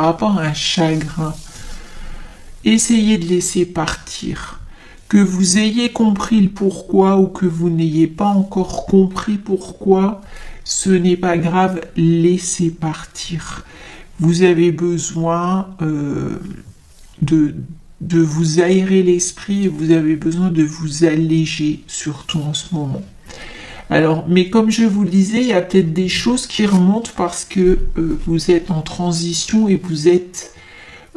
par rapport à un chagrin, essayez de laisser partir. Que vous ayez compris le pourquoi ou que vous n'ayez pas encore compris pourquoi, ce n'est pas grave, laissez partir. Vous avez besoin de vous aérer l'esprit et vous avez besoin de vous alléger, surtout en ce moment. Alors, mais comme je vous le disais, il y a peut-être des choses qui remontent parce que vous êtes en transition et vous êtes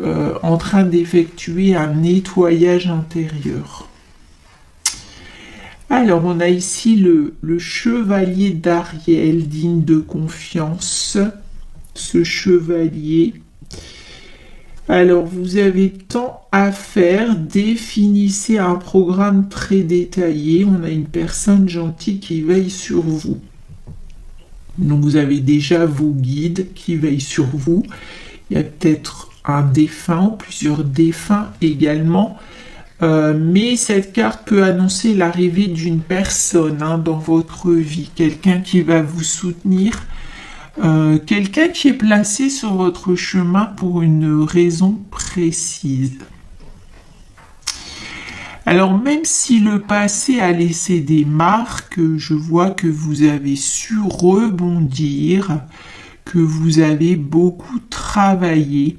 en train d'effectuer un nettoyage intérieur. Alors, on a ici le chevalier d'Ariel, digne de confiance. Ce chevalier. Alors, vous avez tant à faire, définissez un programme très détaillé. On a une personne gentille qui veille sur vous. Donc, vous avez déjà vos guides qui veillent sur vous. Il y a peut-être un défunt, plusieurs défunts également. Mais cette carte peut annoncer l'arrivée d'une personne dans votre vie, quelqu'un qui va vous soutenir, quelqu'un qui est placé sur votre chemin pour une raison précise. Alors même si le passé a laissé des marques, je vois que vous avez su rebondir, que vous avez beaucoup travaillé.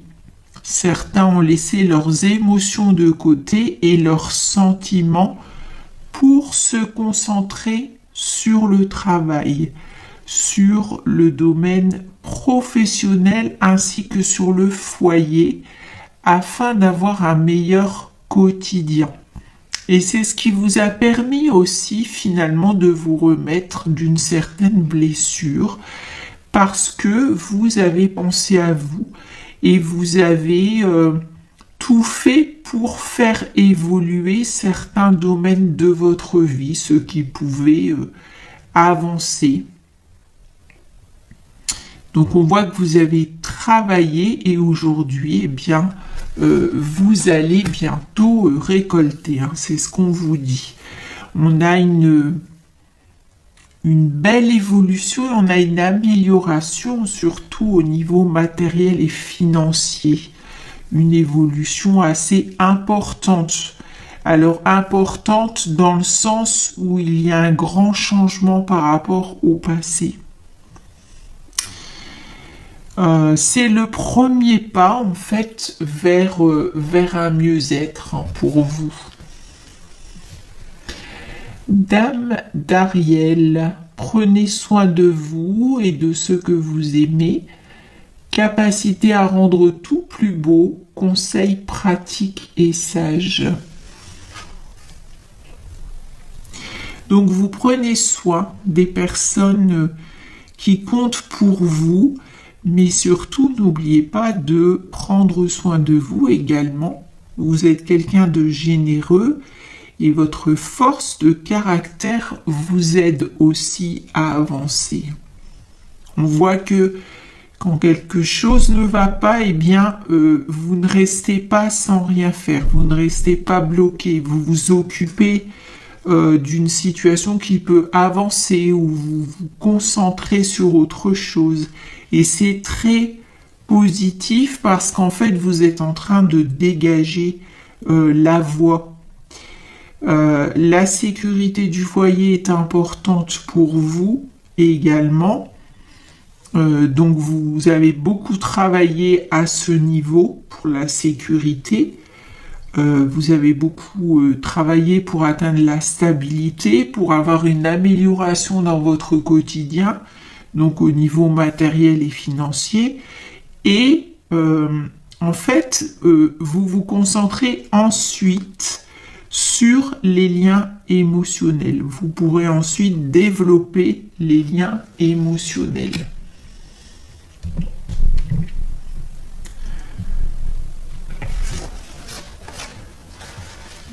Certains ont laissé leurs émotions de côté et leurs sentiments pour se concentrer sur le travail, sur le domaine professionnel ainsi que sur le foyer afin d'avoir un meilleur quotidien. Et c'est ce qui vous a permis aussi finalement de vous remettre d'une certaine blessure parce que vous avez pensé à vous et vous avez tout fait pour faire évoluer certains domaines de votre vie, ce qui pouvait avancer. Donc on voit que vous avez travaillé et aujourd'hui, eh bien, vous allez bientôt récolter. C'est ce qu'on vous dit. On a une belle évolution, on a une amélioration, surtout au niveau matériel et financier. Une évolution assez importante. Alors importante dans le sens où il y a un grand changement par rapport au passé. C'est le premier pas en fait vers un mieux-être pour vous. Dame d'Ariel, prenez soin de vous et de ceux que vous aimez. Capacité à rendre tout plus beau, conseils pratiques et sages. Donc vous prenez soin des personnes qui comptent pour vous, mais surtout n'oubliez pas de prendre soin de vous également. Vous êtes quelqu'un de généreux et votre force de caractère vous aide aussi à avancer. On voit que quand quelque chose ne va pas, eh bien, vous ne restez pas sans rien faire, vous ne restez pas bloqué, vous vous occupez d'une situation qui peut avancer ou vous vous concentrez sur autre chose. Et c'est très positif parce qu'en fait, vous êtes en train de dégager la voie. La sécurité du foyer est importante pour vous également. Donc vous avez beaucoup travaillé à ce niveau pour la sécurité. Vous avez beaucoup travaillé pour atteindre la stabilité, pour avoir une amélioration dans votre quotidien, donc au niveau matériel et financier. Et en fait, vous vous concentrez ensuite sur les liens émotionnels. Vous pourrez ensuite développer les liens émotionnels.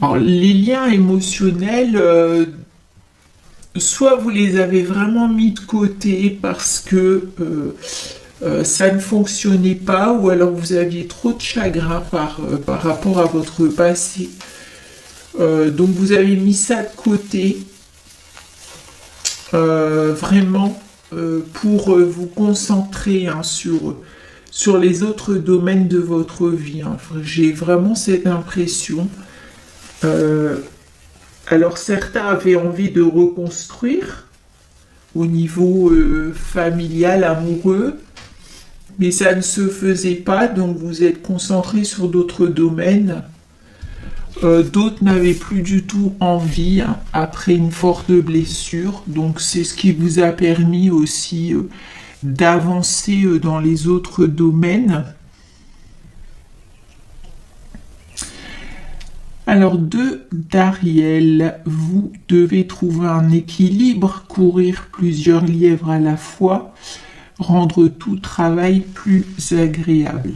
Alors, les liens émotionnels, soit vous les avez vraiment mis de côté parce que ça ne fonctionnait pas, ou alors vous aviez trop de chagrin par rapport à votre passé. Donc vous avez mis ça de côté, vraiment, pour vous concentrer sur sur les autres domaines de votre vie, hein. J'ai vraiment cette impression. Euh, alors certains avaient envie de reconstruire au niveau familial, amoureux, mais ça ne se faisait pas, donc vous êtes concentré sur d'autres domaines. D'autres n'avaient plus du tout envie, hein, après une forte blessure, donc c'est ce qui vous a permis aussi d'avancer dans les autres domaines. Alors, d'Ariel, vous devez trouver un équilibre, courir plusieurs lièvres à la fois, rendre tout travail plus agréable.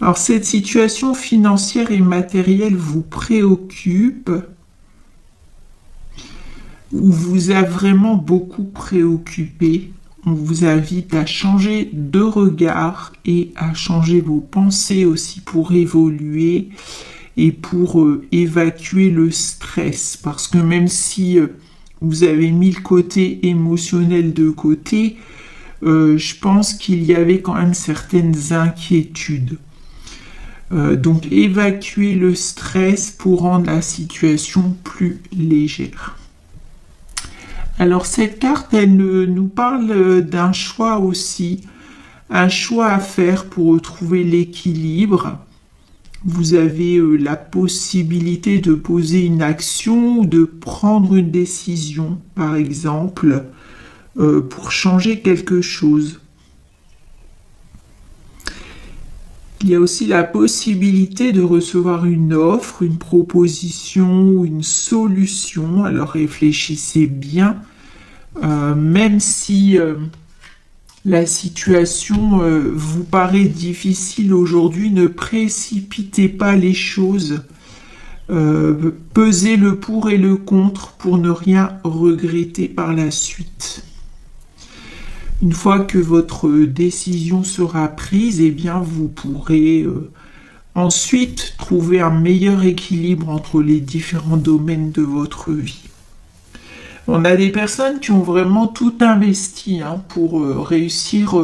Alors, cette situation financière et matérielle vous préoccupe, ou vous a vraiment beaucoup préoccupé. On vous invite à changer de regard et à changer vos pensées aussi pour évoluer et pour évacuer le stress. Parce que même si vous avez mis le côté émotionnel de côté, je pense qu'il y avait quand même certaines inquiétudes. Donc évacuer le stress pour rendre la situation plus légère. Alors cette carte, elle nous parle d'un choix aussi, un choix à faire pour retrouver l'équilibre. Vous avez la possibilité de poser une action ou de prendre une décision, par exemple, pour changer quelque chose. Il y a aussi la possibilité de recevoir une offre, une proposition ou une solution. Alors réfléchissez bien, même si la situation vous paraît difficile aujourd'hui, ne précipitez pas les choses. Pesez le pour et le contre pour ne rien regretter par la suite. Une fois que votre décision sera prise, eh bien vous pourrez ensuite trouver un meilleur équilibre entre les différents domaines de votre vie. On a des personnes qui ont vraiment tout investi, hein, pour réussir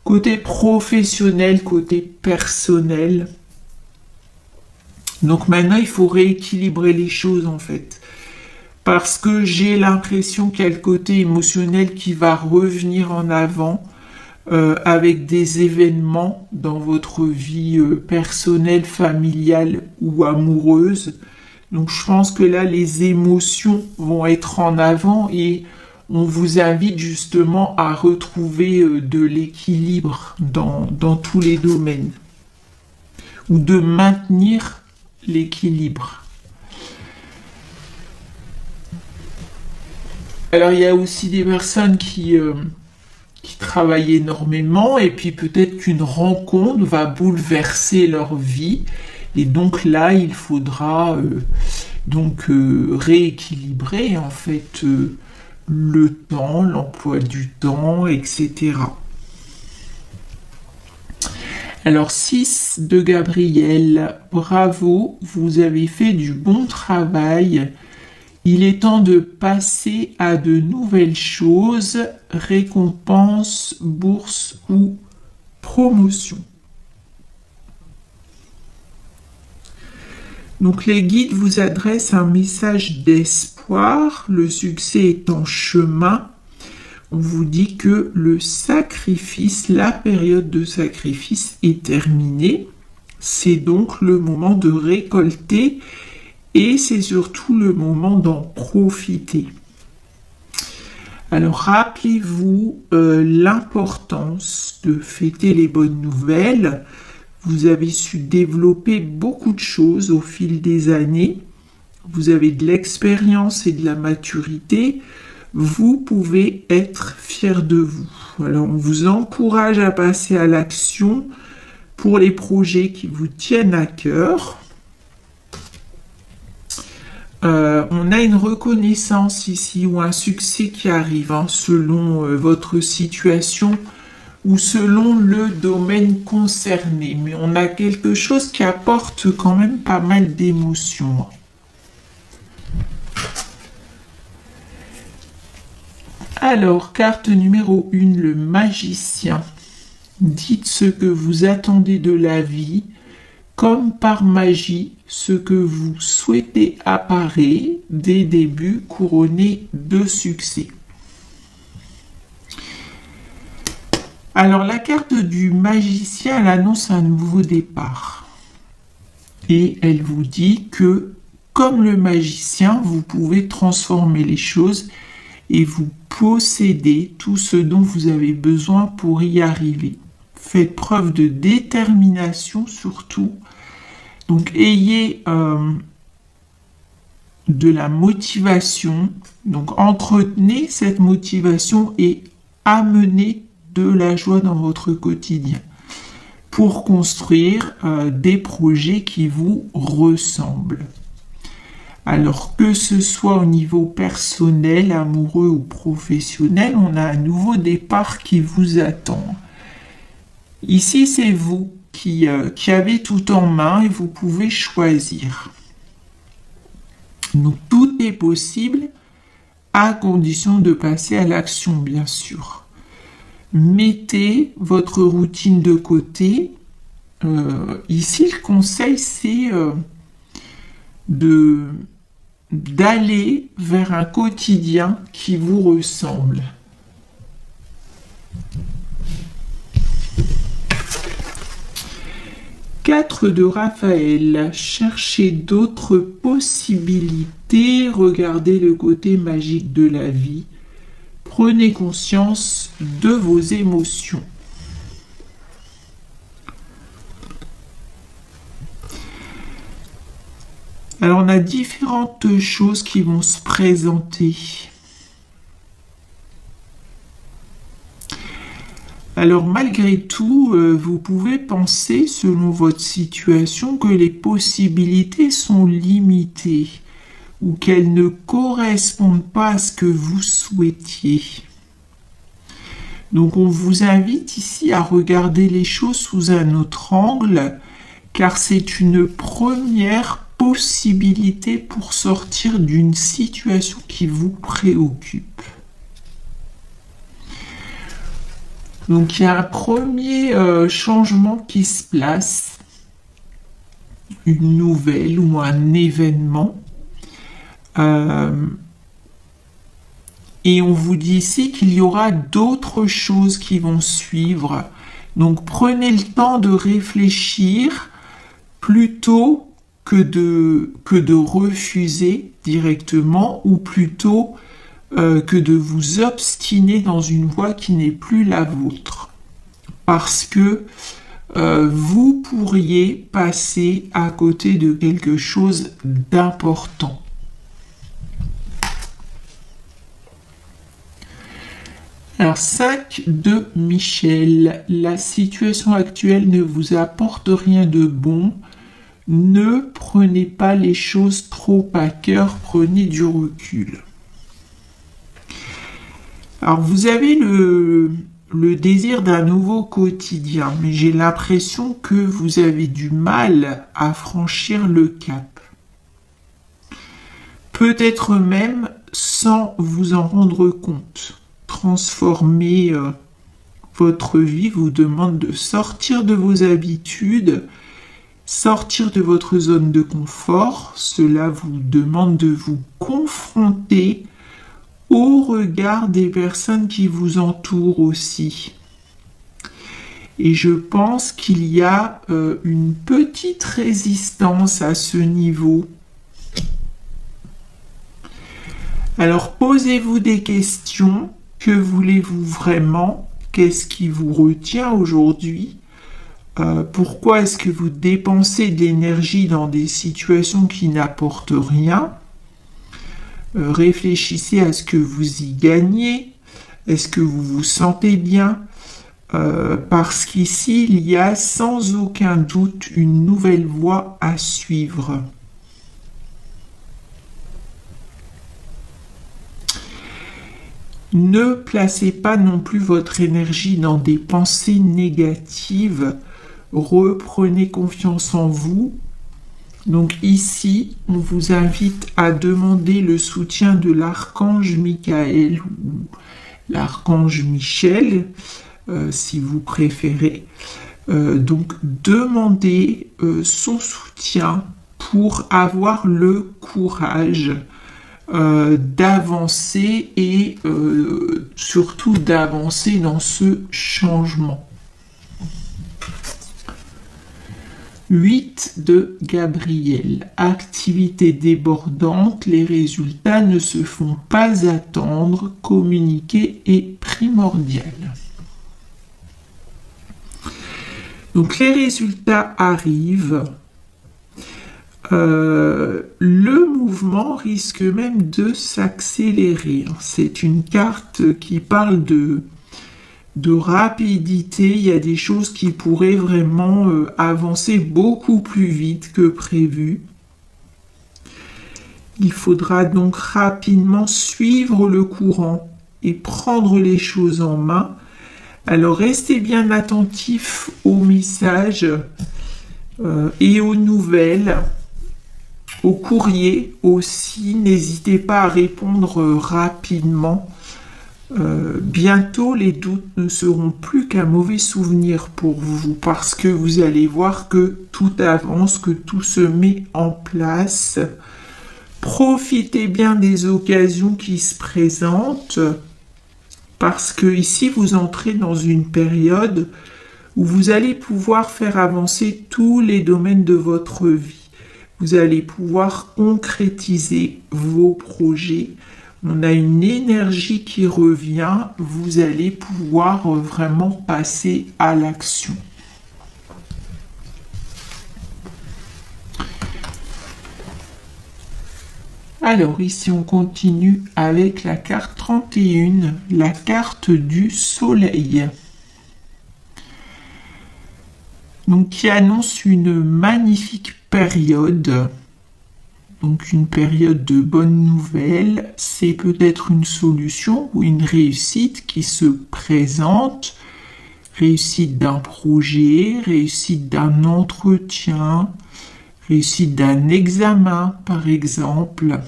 côté professionnel, côté personnel. Donc maintenant, il faut rééquilibrer les choses en fait. Parce que j'ai l'impression qu'il y a le côté émotionnel qui va revenir en avant avec des événements dans votre vie personnelle, familiale ou amoureuse. Donc je pense que là, les émotions vont être en avant et on vous invite justement à retrouver de l'équilibre dans tous les domaines ou de maintenir l'équilibre. Alors il y a aussi des personnes qui travaillent énormément et puis peut-être qu'une rencontre va bouleverser leur vie et donc là il faudra rééquilibrer en fait le temps, l'emploi du temps, etc. Alors 6 de Gabriel, bravo, vous avez fait du bon travail. Il est temps de passer à de nouvelles choses, récompense, bourse ou promotion. Donc les guides vous adressent un message d'espoir, le succès est en chemin. On vous dit que le sacrifice, la période de sacrifice est terminée. C'est donc le moment de récolter et c'est surtout le moment d'en profiter. Alors rappelez-vous l'importance de fêter les bonnes nouvelles. Vous avez su développer beaucoup de choses au fil des années. Vous avez de l'expérience et de la maturité. Vous pouvez être fier de vous. Alors on vous encourage à passer à l'action pour les projets qui vous tiennent à cœur. On a une reconnaissance ici ou un succès qui arrive selon votre situation ou selon le domaine concerné. Mais on a quelque chose qui apporte quand même pas mal d'émotions. Alors, carte numéro 1, le magicien. Dites ce que vous attendez de la vie. Comme par magie, ce que vous souhaitez apparaît des débuts couronnés de succès. Alors, la carte du magicien, elle annonce un nouveau départ. Et elle vous dit que, comme le magicien, vous pouvez transformer les choses et vous possédez tout ce dont vous avez besoin pour y arriver. Faites preuve de détermination surtout. Donc ayez de la motivation. Donc entretenez cette motivation et amenez de la joie dans votre quotidien pour construire des projets qui vous ressemblent. Alors que ce soit au niveau personnel, amoureux ou professionnel, on a un nouveau départ qui vous attend. Ici, c'est vous qui avez tout en main et vous pouvez choisir. Donc tout est possible à condition de passer à l'action, bien sûr. Mettez votre routine de côté. Ici, le conseil, c'est d'aller vers un quotidien qui vous ressemble. Quatre de Raphaël. Cherchez d'autres possibilités. Regardez le côté magique de la vie. Prenez conscience de vos émotions. Alors, on a différentes choses qui vont se présenter. Alors, malgré tout, vous pouvez penser, selon votre situation, que les possibilités sont limitées ou qu'elles ne correspondent pas à ce que vous souhaitiez. Donc, on vous invite ici à regarder les choses sous un autre angle, car c'est une première possibilité pour sortir d'une situation qui vous préoccupe. Donc il y a un premier changement qui se place, une nouvelle ou un événement. Et on vous dit ici qu'il y aura d'autres choses qui vont suivre. Donc prenez le temps de réfléchir plutôt que de refuser directement ou plutôt que de vous obstiner dans une voie qui n'est plus la vôtre. Parce que vous pourriez passer à côté de quelque chose d'important. Alors 5 de Michel. La situation actuelle ne vous apporte rien de bon. Ne prenez pas les choses trop à cœur, prenez du recul. Alors vous avez le désir d'un nouveau quotidien, mais j'ai l'impression que vous avez du mal à franchir le cap. Peut-être même sans vous en rendre compte. Transformer votre vie vous demande de sortir de vos habitudes, sortir de votre zone de confort. Cela vous demande de vous confronter au regard des personnes qui vous entourent aussi. Et je pense qu'il y a une petite résistance à ce niveau. Alors posez-vous des questions. Que voulez-vous vraiment? Qu'est-ce qui vous retient aujourd'hui? Pourquoi est-ce que vous dépensez de l'énergie dans des situations qui n'apportent rien? Réfléchissez à ce que vous y gagnez. Est-ce que vous vous sentez bien? Parce qu'ici, il y a sans aucun doute une nouvelle voie à suivre. Ne placez pas non plus votre énergie dans des pensées négatives. Reprenez confiance en vous. Donc ici, on vous invite à demander le soutien de l'archange Michael ou l'archange Michel, si vous préférez. Donc, demandez son soutien pour avoir le courage d'avancer et surtout d'avancer dans ce changement. 8 de Gabriel. Activité débordante, les résultats ne se font pas attendre, communiquer est primordial. Donc les résultats arrivent. Le mouvement risque même de s'accélérer. C'est une carte qui parle de rapidité. Il y a des choses qui pourraient vraiment avancer beaucoup plus vite que prévu. Il faudra donc rapidement suivre le courant et prendre les choses en main. Alors restez bien attentifs aux messages et aux nouvelles, aux courriers aussi. N'hésitez pas à répondre rapidement. Bientôt, les doutes ne seront plus qu'un mauvais souvenir pour vous parce que vous allez voir que tout avance, que tout se met en place. Profitez bien des occasions qui se présentent parce que ici, vous entrez dans une période où vous allez pouvoir faire avancer tous les domaines de votre vie. Vous allez pouvoir concrétiser vos projets. On a une énergie qui revient, vous allez pouvoir vraiment passer à l'action. Alors ici on continue avec la carte 31, la carte du soleil. Donc qui annonce une magnifique période. Donc une période de bonnes nouvelles, c'est peut-être une solution ou une réussite qui se présente, réussite d'un projet, réussite d'un entretien, réussite d'un examen par exemple.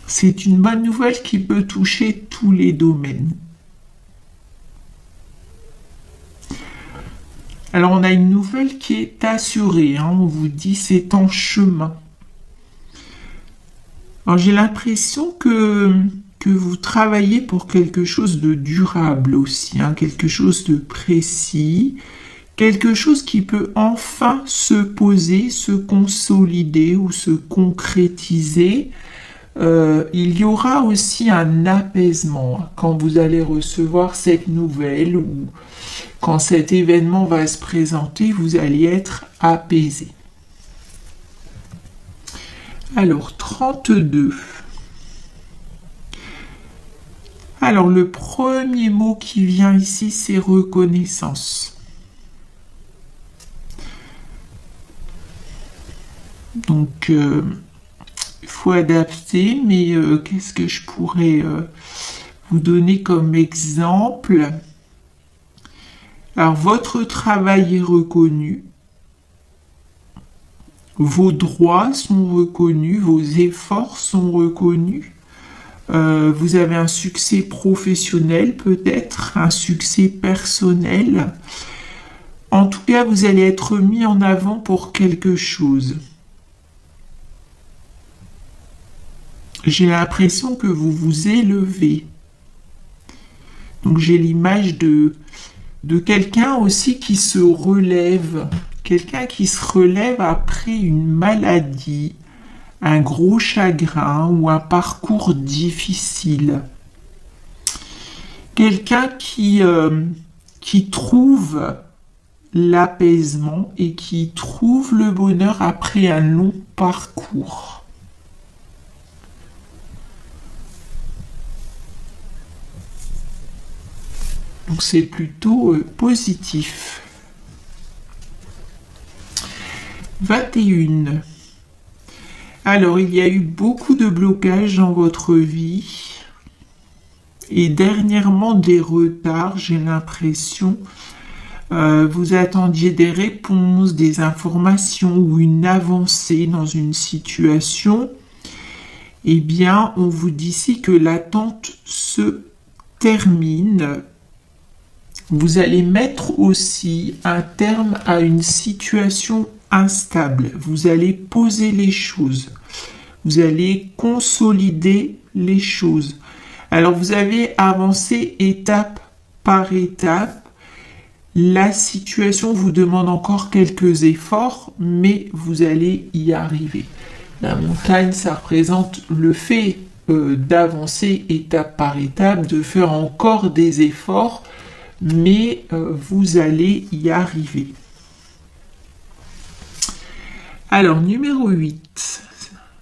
C'est une bonne nouvelle qui peut toucher tous les domaines. Alors, on a une nouvelle qui est assurée. On vous dit c'est en chemin. Alors, j'ai l'impression que vous travaillez pour quelque chose de durable aussi, quelque chose de précis, quelque chose qui peut enfin se poser, se consolider ou se concrétiser. Il y aura aussi un apaisement quand vous allez recevoir cette nouvelle ou quand cet événement va se présenter, vous allez être apaisé. Alors, 32. Alors, le premier mot qui vient ici, c'est reconnaissance. Donc, il faut adapter, mais qu'est-ce que je pourrais vous donner comme exemple ? Alors, votre travail est reconnu, vos droits sont reconnus, vos efforts sont reconnus, vous avez un succès professionnel peut-être, un succès personnel. En tout cas, vous allez être mis en avant pour quelque chose. J'ai l'impression que vous vous élevez. Donc, j'ai l'image de quelqu'un aussi qui se relève, quelqu'un qui se relève après une maladie, un gros chagrin ou un parcours difficile. Quelqu'un qui trouve l'apaisement et qui trouve le bonheur après un long parcours. Donc c'est plutôt positif. 21. Alors, il y a eu beaucoup de blocages dans votre vie et dernièrement des retards, j'ai l'impression. Vous attendiez des réponses, des informations ou une avancée dans une situation. eh bien, on vous dit ici que l'attente se termine. Vous allez mettre aussi un terme à une situation instable. Vous allez poser les choses. Vous allez consolider les choses. Alors, vous avez avancé étape par étape. La situation vous demande encore quelques efforts, mais vous allez y arriver. La montagne, ça représente le fait d'avancer étape par étape, de faire encore des efforts, mais vous allez y arriver. Alors, numéro 8.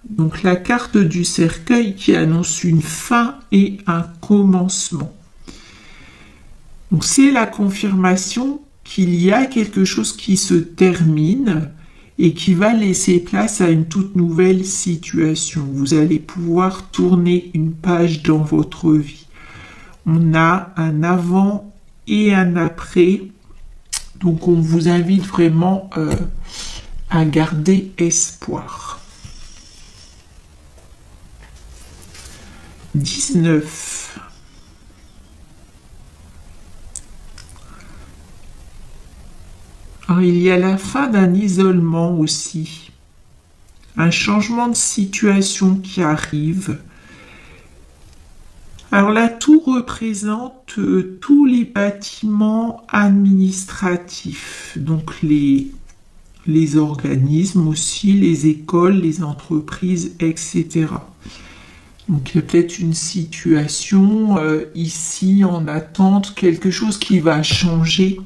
Donc, la carte du cercueil qui annonce une fin et un commencement. Donc, c'est la confirmation qu'il y a quelque chose qui se termine et qui va laisser place à une toute nouvelle situation. Vous allez pouvoir tourner une page dans votre vie. On a un avant et un après. Donc, on vous invite vraiment à garder espoir. 19. Alors, il y a la fin d'un isolement aussi. Un changement de situation qui arrive. Alors là, tout représente tous les bâtiments administratifs, donc les organismes aussi, les écoles, les entreprises, etc. Donc il y a peut-être une situation ici en attente, quelque chose qui va changer.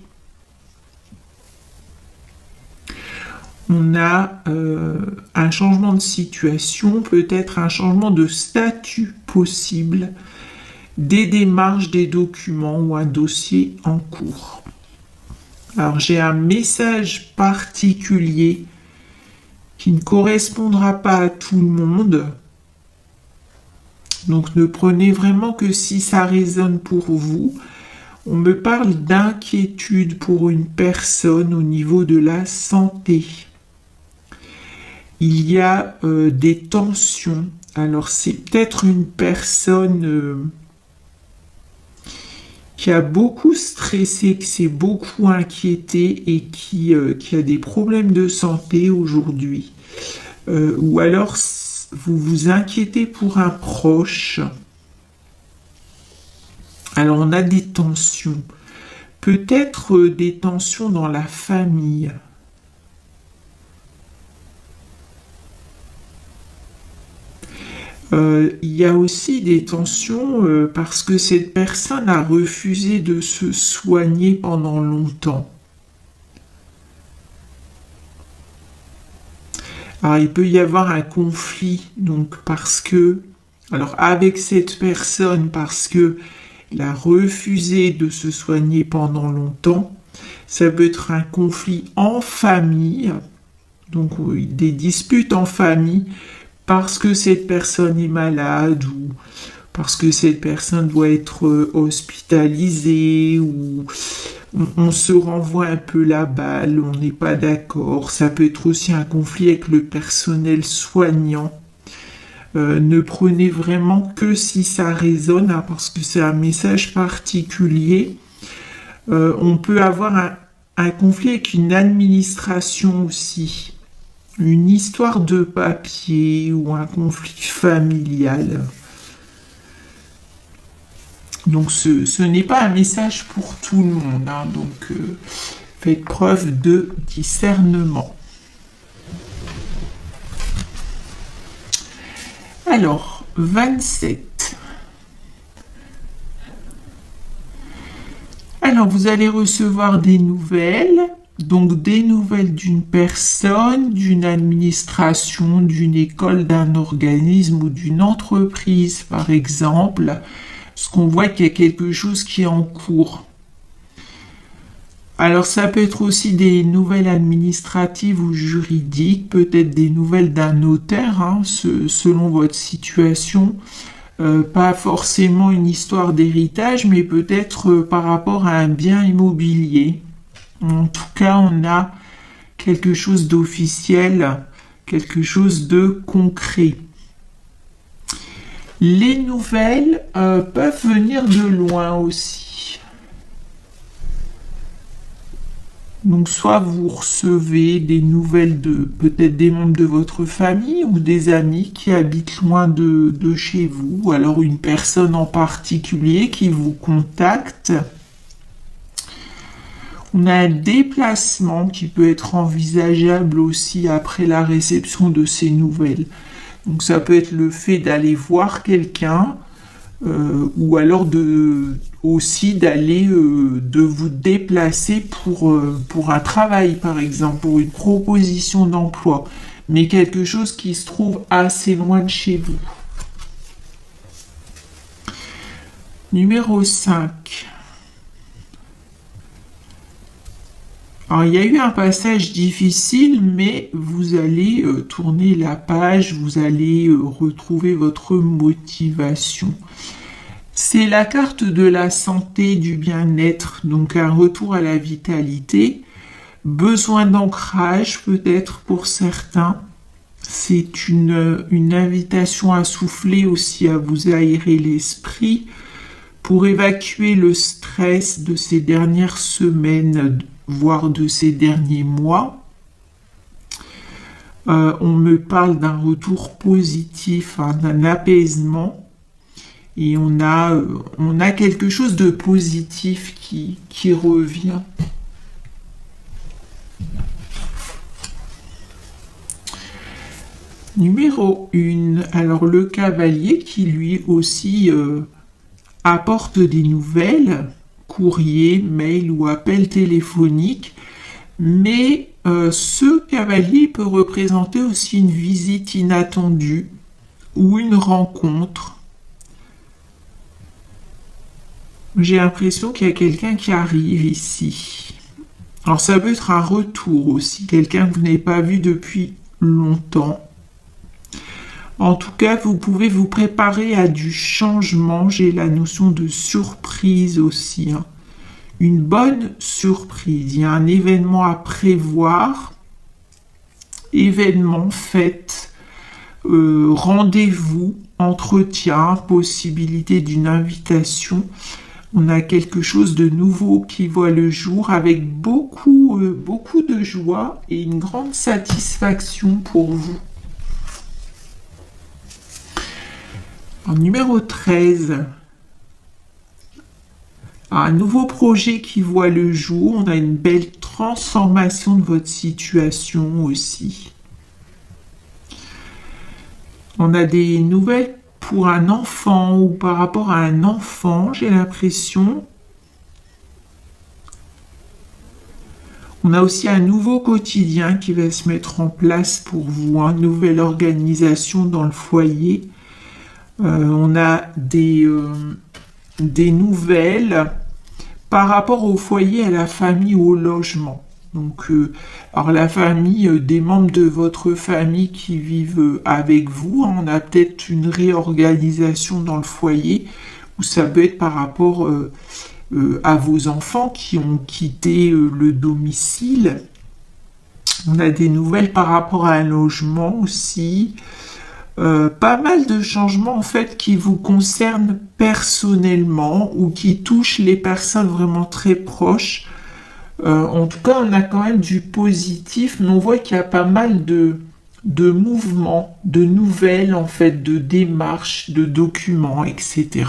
On a un changement de situation, peut-être un changement de statut possible, des démarches, des documents ou un dossier en cours. Alors j'ai un message particulier qui ne correspondra pas à tout le monde. Donc ne prenez vraiment que si ça résonne pour vous. On me parle d'inquiétude pour une personne au niveau de la santé. Il y a des tensions. Alors c'est peut-être une personne qui a beaucoup stressé, qui s'est beaucoup inquiété et qui a des problèmes de santé aujourd'hui. Ou alors vous vous inquiétez pour un proche. Alors on a des tensions. Peut-être des tensions dans la famille. Il y a aussi des tensions parce que cette personne a refusé de se soigner pendant longtemps. Alors, il peut y avoir un conflit, donc avec cette personne, parce que elle a refusé de se soigner pendant longtemps. Ça peut être un conflit en famille, donc des disputes en famille, parce que cette personne est malade ou parce que cette personne doit être hospitalisée ou on se renvoie un peu la balle, on n'est pas d'accord. Ça peut être aussi un conflit avec le personnel soignant. Ne prenez vraiment que si ça résonne, hein, parce que c'est un message particulier. On peut avoir un conflit avec une administration aussi. Une histoire de papier ou un conflit familial. Donc ce n'est pas un message pour tout le monde, hein, donc faites preuve de discernement. Alors, 27. Alors, vous allez recevoir des nouvelles. Donc des nouvelles d'une personne, d'une administration, d'une école, d'un organisme ou d'une entreprise, par exemple. Parce qu'on voit qu'il y a quelque chose qui est en cours. Alors ça peut être aussi des nouvelles administratives ou juridiques, peut-être des nouvelles d'un notaire, hein, selon votre situation. Pas forcément une histoire d'héritage, mais peut-être par rapport à un bien immobilier. En tout cas, on a quelque chose d'officiel, quelque chose de concret. Les nouvelles peuvent venir de loin aussi. Donc soit vous recevez des nouvelles de peut-être des membres de votre famille ou des amis qui habitent loin de chez vous, ou alors une personne en particulier qui vous contacte. On a un déplacement qui peut être envisageable aussi après la réception de ces nouvelles. Donc ça peut être le fait d'aller voir quelqu'un ou alors aussi d'aller de vous déplacer pour un travail par exemple, pour une proposition d'emploi, mais quelque chose qui se trouve assez loin de chez vous. Numéro 5. Alors, il y a eu un passage difficile, mais vous allez tourner la page, vous allez retrouver votre motivation. C'est la carte de la santé, du bien-être, donc un retour à la vitalité, besoin d'ancrage peut-être pour certains. C'est une invitation à souffler aussi, à vous aérer l'esprit pour évacuer le stress de ces dernières semaines, voire de ces derniers mois. On me parle d'un retour positif, d'un apaisement, et on a quelque chose de positif qui revient. Numéro 1, alors le cavalier qui lui aussi apporte des nouvelles, courrier, mail ou appel téléphonique, mais ce cavalier peut représenter aussi une visite inattendue ou une rencontre. J'ai l'impression qu'il y a quelqu'un qui arrive ici. Alors ça peut être un retour aussi, quelqu'un que vous n'avez pas vu depuis longtemps. En tout cas, vous pouvez vous préparer à du changement. J'ai la notion de surprise aussi. Une bonne surprise. Il y a un événement à prévoir. Événement, fête, rendez-vous, entretien, possibilité d'une invitation. On a quelque chose de nouveau qui voit le jour avec beaucoup de joie et une grande satisfaction pour vous. En numéro 13, un nouveau projet qui voit le jour. On a une belle transformation de votre situation aussi. On a des nouvelles pour un enfant ou par rapport à un enfant, j'ai l'impression. On a aussi un nouveau quotidien qui va se mettre en place pour vous, une nouvelle organisation dans le foyer. On a des nouvelles par rapport au foyer, à la famille ou au logement. Donc, alors la famille, des membres de votre famille qui vivent avec vous, on a peut-être une réorganisation dans le foyer, ou ça peut être par rapport à vos enfants qui ont quitté le domicile. On a des nouvelles par rapport à un logement aussi. Pas mal de changements en fait qui vous concernent personnellement ou qui touchent les personnes vraiment très proches. En tout cas, on a quand même du positif, mais on voit qu'il y a pas mal de mouvements, de nouvelles en fait, de démarches, de documents, etc.